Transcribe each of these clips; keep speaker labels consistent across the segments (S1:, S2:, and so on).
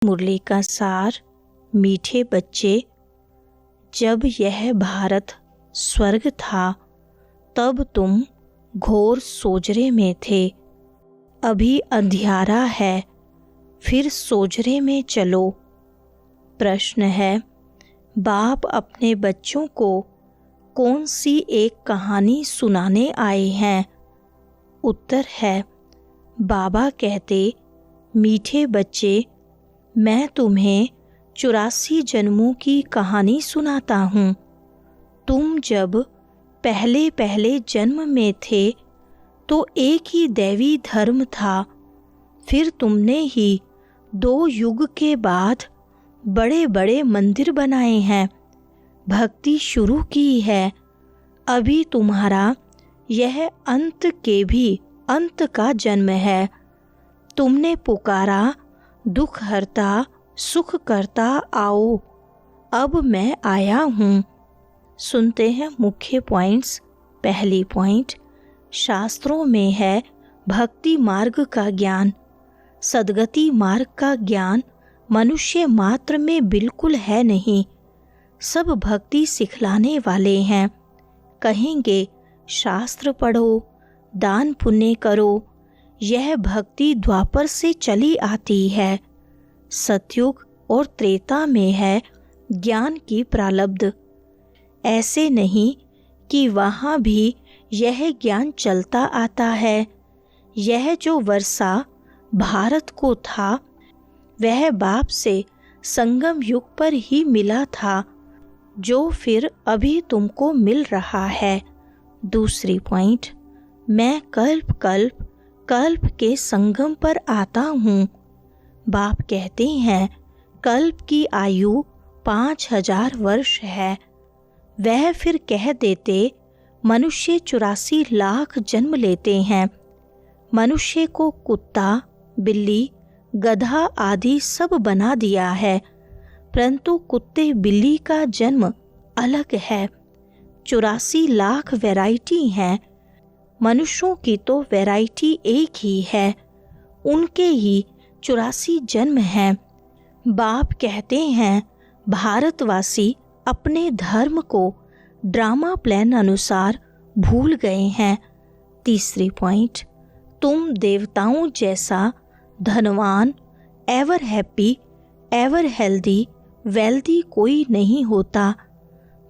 S1: मुरली का सार। मीठे बच्चे, जब यह भारत स्वर्ग था तब तुम घोर सोजरे में थे। अभी अंधियारा है, फिर सोजरे में चलो। प्रश्न है, बाप अपने बच्चों को कौन सी एक कहानी सुनाने आए हैं? उत्तर है, बाबा कहते, मीठे बच्चे, मैं तुम्हें 84 जन्मों की कहानी सुनाता हूँ। तुम जब पहले पहले जन्म में थे तो एक ही दैवी धर्म था। फिर तुमने ही 2 युग के बाद बड़े बड़े मंदिर बनाए हैं, भक्ति शुरू की है। अभी तुम्हारा यह अंत के भी अंत का जन्म है। तुमने पुकारा, दुख हरता सुख करता आओ, अब मैं आया हूँ। सुनते हैं मुख्य पॉइंट्स। पहली पॉइंट, शास्त्रों में है भक्ति मार्ग का ज्ञान। सद्गति मार्ग का ज्ञान मनुष्य मात्र में बिल्कुल है नहीं। सब भक्ति सिखलाने वाले हैं। कहेंगे शास्त्र पढ़ो, दान पुण्य करो, यह भक्ति द्वापर से चली आती है। सतयुग और त्रेता में है ज्ञान की प्रारब्ध। ऐसे नहीं कि वहाँ भी यह ज्ञान चलता आता है। यह जो वर्षा भारत को था वह बाप से संगम युग पर ही मिला था, जो फिर अभी तुमको मिल रहा है। दूसरी पॉइंट, मैं कल्प कल्प कल्प के संगम पर आता हूँ। बाप कहते हैं कल्प की आयु 5000 वर्ष है। वह फिर कह देते मनुष्य 84 लाख जन्म लेते हैं। मनुष्य को कुत्ता, बिल्ली, गधा आदि सब बना दिया है, परंतु कुत्ते बिल्ली का जन्म अलग है। 84 लाख वैरायटी हैं। मनुष्यों की तो वैरायटी एक ही है, उनके ही 84 जन्म हैं। बाप कहते हैं भारतवासी अपने धर्म को ड्रामा प्लान अनुसार भूल गए हैं। तीसरी पॉइंट, तुम देवताओं जैसा धनवान, ever happy, ever healthy, wealthy कोई नहीं होता।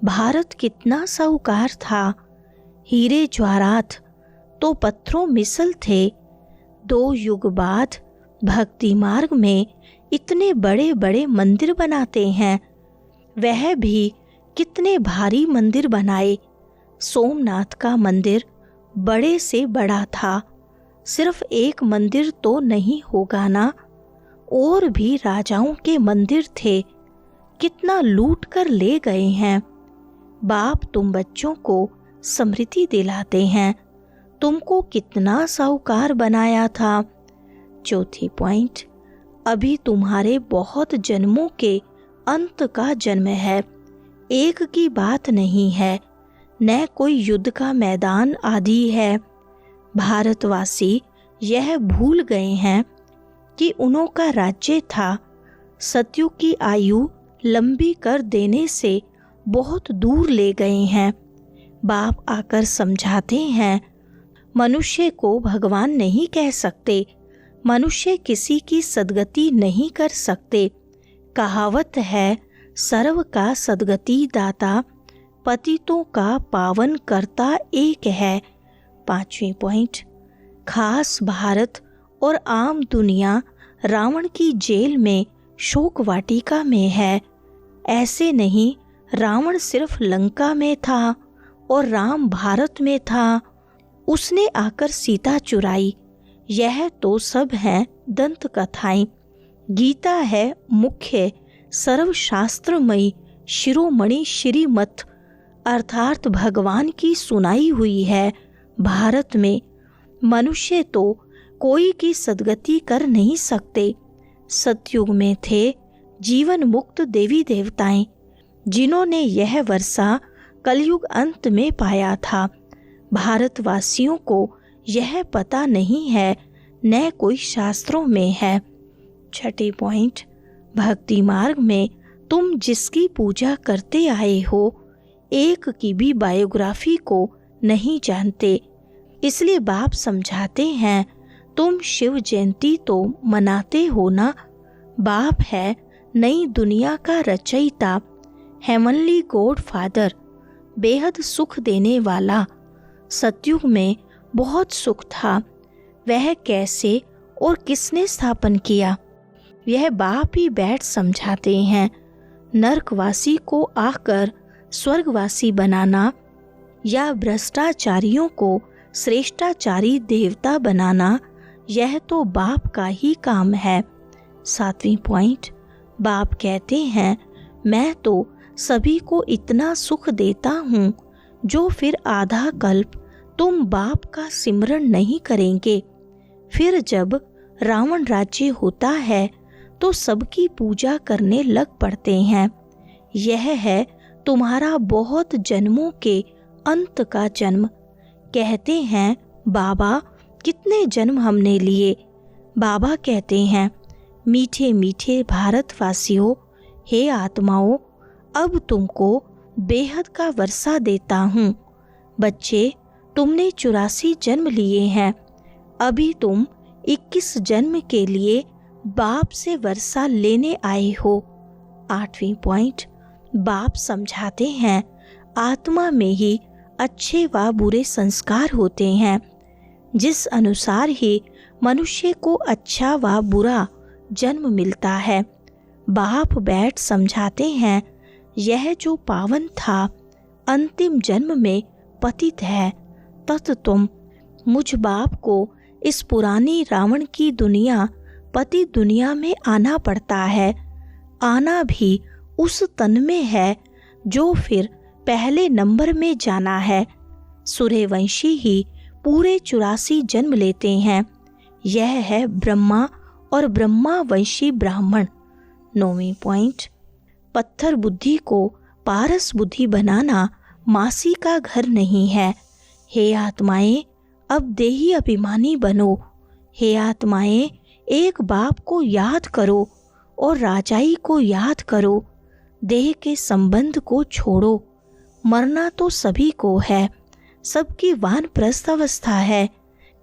S1: भारत कितना साहूकार था। हीरे ज्वारात तो पत्थरों मिसल थे। 2 युग बाद भक्ति मार्ग में इतने बड़े बड़े मंदिर बनाते हैं। वह भी कितने भारी मंदिर बनाए। सोमनाथ का मंदिर बड़े से बड़ा था। सिर्फ एक मंदिर तो नहीं होगा ना, और भी राजाओं के मंदिर थे। कितना लूट कर ले गए हैं। बाप तुम बच्चों को स्मृति दिलाते हैं, तुमको कितना साहूकार बनाया था। चौथी पॉइंट, अभी तुम्हारे बहुत जन्मों के अंत का जन्म है। एक की बात नहीं है, न कोई युद्ध का मैदान आदि है। भारतवासी यह भूल गए हैं कि उन्हों का राज्य था। सतयुग की आयु लंबी कर देने से बहुत दूर ले गए हैं। बाप आकर समझाते हैं, मनुष्य को भगवान नहीं कह सकते, मनुष्य किसी की सद्गति नहीं कर सकते। कहावत है, सर्व का सद्गति दाता, पतितों का पावन करता एक है। 5वीं पॉइंट, खास भारत और आम दुनिया रावण की जेल में शोक वाटिका में है। ऐसे नहीं, रावण सिर्फ लंका में था और राम भारत में था। उसने आकर सीता चुराई। यह तो सब हैं दंत कथाएं। गीता है मुख्य सर्वशास्त्रमयी शिरोमणि श्रीमत, अर्थात भगवान की सुनाई हुई है। भारत में मनुष्य तो कोई की सद्गति कर नहीं सकते। सतयुग में थे जीवन मुक्त देवी देवताएं, जिन्होंने यह वर्षा कलयुग अंत में पाया था। भारतवासियों को यह पता नहीं है, न कोई शास्त्रों में है। 6ठी पॉइंट, भक्ति मार्ग में तुम जिसकी पूजा करते आए हो, एक की भी बायोग्राफी को नहीं जानते। इसलिए बाप समझाते हैं, तुम शिव जयंती तो मनाते हो ना। बाप है नई दुनिया का रचयिता, हेवनली गॉड फादर, बेहद सुख देने वाला। सतयुग में बहुत सुख था, वह कैसे और किसने स्थापन किया, यह बाप ही बैठ समझाते हैं। नरकवासी को आकर स्वर्गवासी बनाना या भ्रष्टाचारियों को श्रेष्ठाचारी देवता बनाना, यह तो बाप का ही काम है। 7वीं पॉइंट, बाप कहते हैं, मैं तो सभी को इतना सुख देता हूँ जो फिर आधा कल्प तुम बाप का सिमरन नहीं करेंगे। फिर जब रावण राज्य होता है तो सबकी पूजा करने लग पड़ते हैं। यह है तुम्हारा बहुत जन्मों के अंत का जन्म। कहते हैं, बाबा कितने जन्म हमने लिए। बाबा कहते हैं, मीठे मीठे भारतवासियों, हे आत्माओं, अब तुमको बेहद का वर्षा देता हूँ। बच्चे, तुमने 84 जन्म लिए हैं, अभी तुम 21 जन्म के लिए बाप से वर्षा लेने आए हो। 8वीं पॉइंट, बाप समझाते हैं, आत्मा में ही अच्छे व बुरे संस्कार होते हैं। जिस अनुसार ही मनुष्य को अच्छा व बुरा जन्म मिलता है। बाप बैठ समझाते हैं, यह जो पावन था अंतिम जन्म में पतित है, तत् तुम मुझ बाप को इस पुरानी रावण की दुनिया पति दुनिया में आना पड़ता है। आना भी उस तन में है जो फिर पहले नंबर में जाना है। सूर्यवंशी ही पूरे 84 जन्म लेते हैं। यह है ब्रह्मा और ब्रह्मावंशी ब्राह्मण। 9वीं पॉइंट, पत्थर बुद्धि को पारस बुद्धि बनाना मासी का घर नहीं है। हे आत्माएं, अब देही अभिमानी बनो। हे आत्माएं, एक बाप को याद करो और राजाई को याद करो। देह के संबंध को छोड़ो। मरना तो सभी को है, सबकी वानप्रस्थ अवस्था है।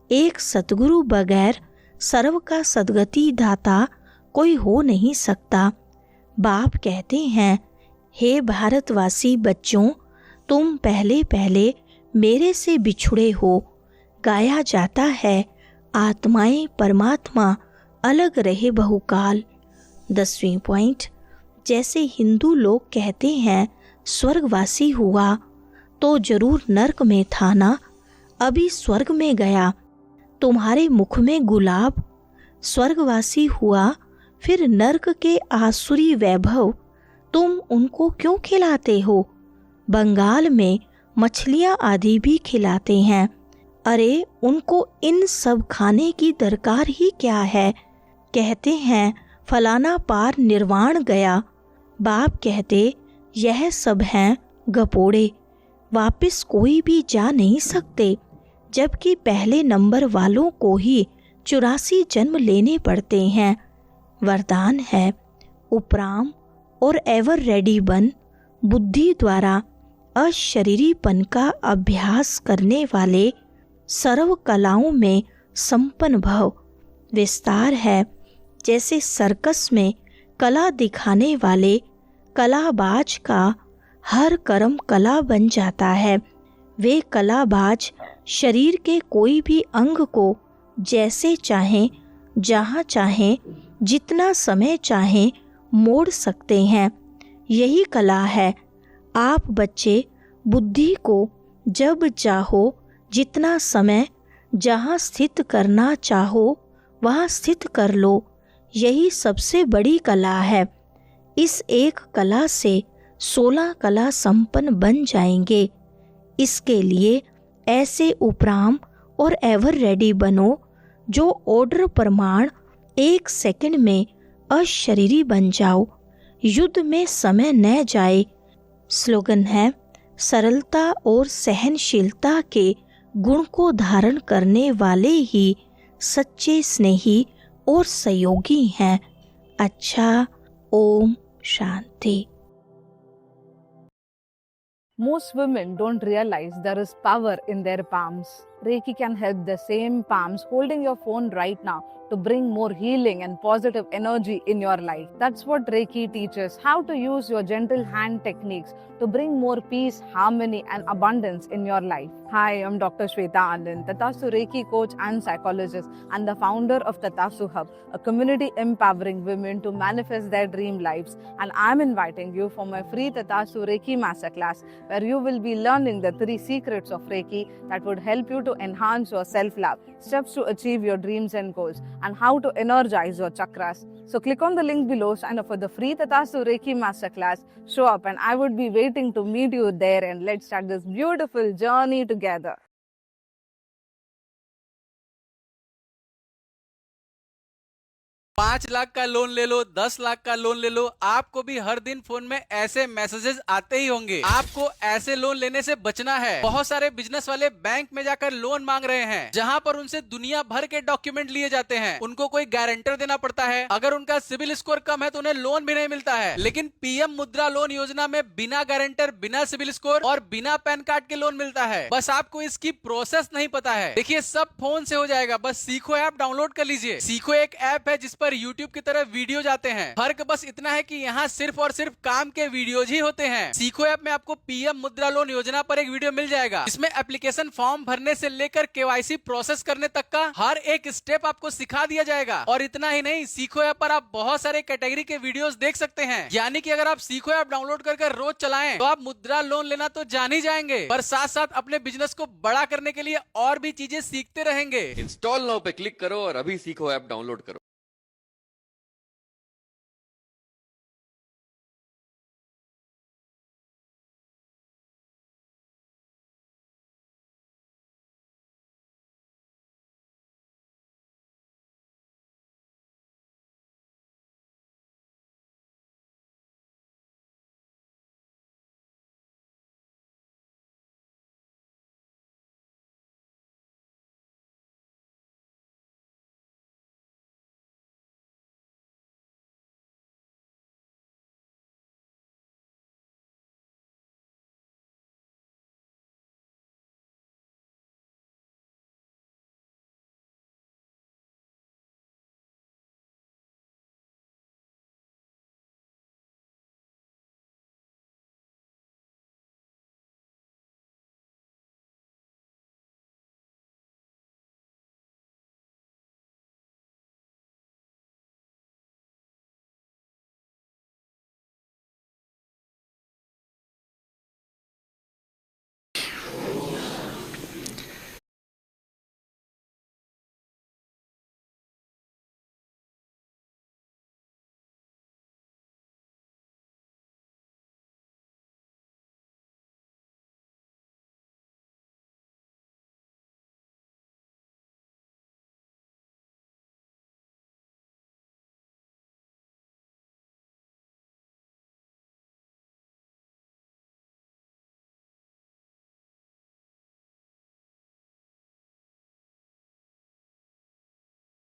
S1: एक सतगुरु बगैर सर्व का सद्गति दाता कोई हो नहीं सकता। बाप कहते हैं, हे भारतवासी बच्चों, तुम पहले पहले मेरे से बिछुड़े हो। गाया जाता है, आत्माएं परमात्मा अलग रहे बहुकाल। 10वीं पॉइंट, जैसे हिंदू लोग कहते हैं स्वर्गवासी हुआ तो जरूर नर्क में था ना, अभी स्वर्ग में गया। तुम्हारे मुख में गुलाब। स्वर्गवासी हुआ फिर नर्क के आसुरी वैभव तुम उनको क्यों खिलाते हो? बंगाल में मछलियाँ आदि भी खिलाते हैं। अरे उनको इन सब खाने की दरकार ही क्या है? कहते हैं फलाना पार निर्वाण गया। बाप कहते यह सब हैं गपोड़े, वापस कोई भी जा नहीं सकते, जबकि पहले नंबर वालों को ही 84 जन्म लेने पड़ते हैं। वरदान है, उपराम और एवर रेडी बन। बुद्धि द्वारा अशरीरीपन का अभ्यास करने वाले सर्व कलाओं में संपन्न भव। विस्तार है, जैसे सर्कस में कला दिखाने वाले कलाबाज का हर कर्म कला बन जाता है। वे कलाबाज शरीर के कोई भी अंग को जैसे चाहें, जहाँ चाहें, जितना समय चाहें मोड़ सकते हैं। यही कला है। आप बच्चे बुद्धि को जब चाहो, जितना समय, जहाँ स्थित करना चाहो वहाँ स्थित कर लो। यही सबसे बड़ी कला है। इस एक कला से 16 कला संपन्न बन जाएंगे। इसके लिए ऐसे उपराम और एवर रेडी बनो जो ऑर्डर प्रमाण 1 सेकंड में अशरीरी बन जाओ। युद्ध में समय न जाए। स्लोगन है, सरलता और सहनशीलता के गुण को धारण करने वाले ही सच्चे स्नेही और सहयोगी हैं। अच्छा, Om Shanti.
S2: Most women don't realize there is power in their palms. Reiki can help the same palms holding your phone right now to bring more healing and positive energy in your life. That's what Reiki teaches, how to use your gentle hand techniques to bring more peace, harmony and abundance in your life. Hi, I'm Dr. Shweta Anand, Tathastu Reiki coach and psychologist and the founder of Tathastu Hub, a community empowering women to manifest their dream lives. And I'm inviting you for my free Tathastu Reiki Masterclass, where you will be learning the 3 secrets of Reiki that would help you to enhance your self-love, steps to achieve your dreams and goals, and how to energize your chakras. So click on the link below, sign up for the free Tathastu Reiki Masterclass, show up and I would be waiting to meet you there, and let's start this beautiful journey together.
S3: 5 lakh का loan ले लो, 10 लाख का loan ले लो, आपको भी हर दिन phone में ऐसे messages आते ही होंगे। आपको ऐसे लोन लेने से बचना है। बहुत सारे बिजनेस वाले बैंक में जाकर लोन मांग रहे हैं, जहां पर उनसे दुनिया भर के डॉक्यूमेंट लिए जाते हैं। उनको कोई गारंटर देना पड़ता है। अगर उनका सिविल स्कोर कम है तो उन्हें लोन भी नहीं मिलता है। लेकिन पीएम मुद्रा लोन योजना में बिना गारंटर, बिना सिविल स्कोर और बिना पैन कार्ड के लोन मिलता है। बस आपको इसकी प्रोसेस नहीं पता है। देखिए, सब फोन से हो जाएगा। बस सीखो ऐप डाउनलोड कर लीजिए। सीखो एक ऐप है जिस पर YouTube की तरह वीडियो जाते हैं। फर्क बस इतना है कि यहाँ सिर्फ और सिर्फ काम के वीडियोज ही होते हैं। सीखो ऐप में आपको पीएम मुद्रा लोन योजना पर एक वीडियो मिल जाएगा, जिसमें एप्लीकेशन फॉर्म भरने से लेकर केवाईसी प्रोसेस करने तक का हर एक स्टेप आपको सिखा दिया जाएगा। और इतना ही नहीं, सीखो ऐप पर आप बहुत सारे कैटेगरी के वीडियोस देख सकते हैं। यानी कि अगर आप सीखो ऐप डाउनलोड कर रोज चलाएं तो आप मुद्रा लोन लेना तो जान ही जाएंगे, पर साथ साथ अपने बिजनेस को बड़ा करने के लिए और भी चीजें सीखते रहेंगे।
S4: इंस्टॉल नाउ पे क्लिक करो और अभी सीखो ऐप डाउनलोड करो।